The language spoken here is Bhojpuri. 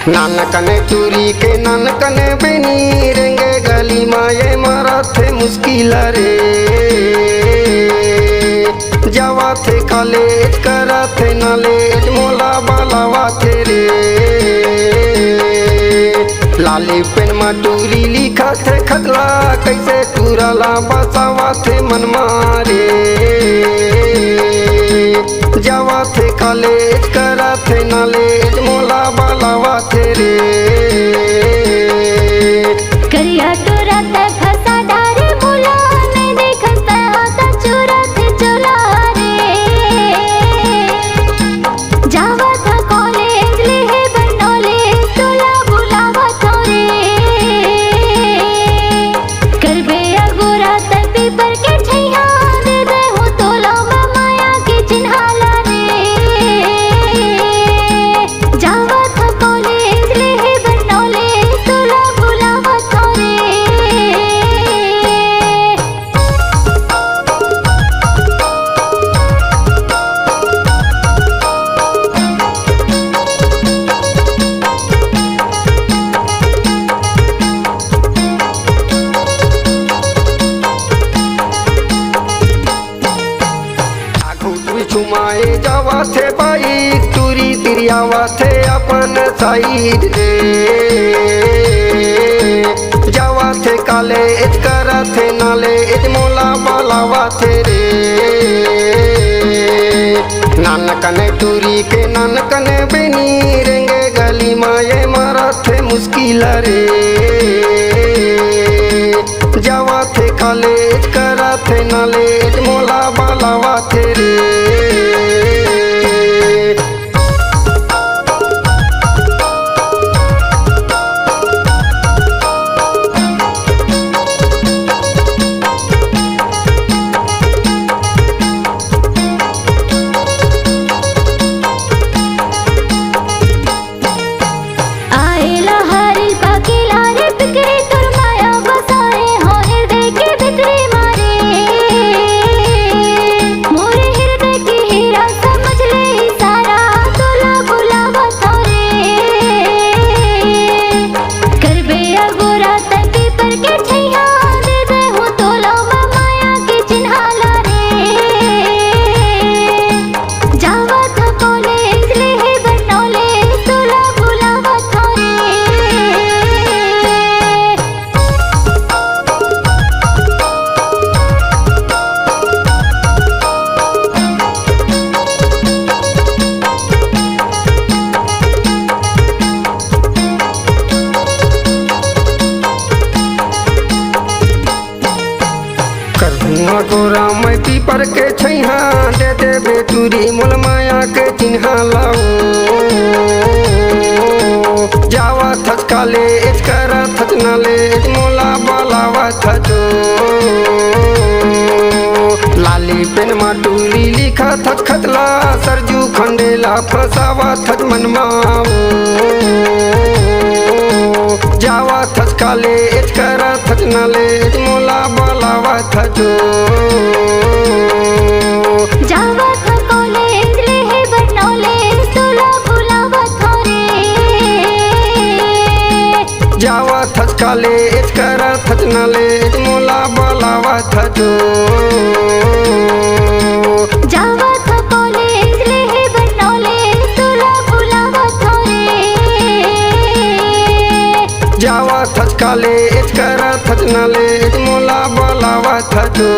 नानकने टूरी के नानकने बेनी रेंगे गली माये मारा थे मुश्किल रे जावा थे कॉलेज करा थे नॉलेज मोला बालावा थे रे लाली पेन में टूरी लिखा थे खतला कैसे टूराला बसावा थे मन मारे जावा थे कॉलेज करा थे नॉलेज मोला बालावा थे रे करिया टोरा ते फसा डारे मोला नहीं देखता आता चोरा थे चोला रे जावा था कॉलेज ले है बनोले तोला बुलावा थोरे करबे अगोरा ते पेपर के छैया दे दे हो तोला माया के चिन्हाला जावा था कॉलेज ले है बनोले तोला बुलावा थोरे छुमाए जावा थे बाइक टूरी तिरियावा थे अपन साइड रे जावा थे कॉलेज करा थे नॉलेज मोला बालावा थे रे नानकने टूरी के नानकने बेनी रेंगे गली माये मारा थे मुश्किल रे जावा थे कॉलेज करा थे नॉलेज मोला बालावा थे रे आएला हरी पाकेला रे पिकरे तोर माया बसाए हो हृदय के भितरे मारे मोरे हृदय की हीरा समझ ले सारा तोला बुलावा थोरे करबे अगोरा ते पेपर के छैया दे दे हो तोला माया के चिन्हाला रे जावा था कॉलेज ले है बनोले तोला बुलावा थोरे करहुआ गोरा मैं पीपर के छैहा दे दे बेटूरी मोल माया के चिन्हा लाओ जावा थच कॉलेज करा थच नॉलेज मोला बालावा थचो लाली पेन में टूरी लिखा थच खतला सरजू खंडेला फसावा थच मनमाओ जावा थच कॉलेज करा थच नॉलेज मोला बालावा थचो जावा था कॉलेज ले है बनोले तोला बुलावा थोरे जावा थच कॉलेज करा थच नॉलेज मोला बालावा थचो जावा था कॉलेज ले है बनोले तोला बुलावा थोरे जावा थच कॉलेज करा थच नॉलेज मोला बालावा थचो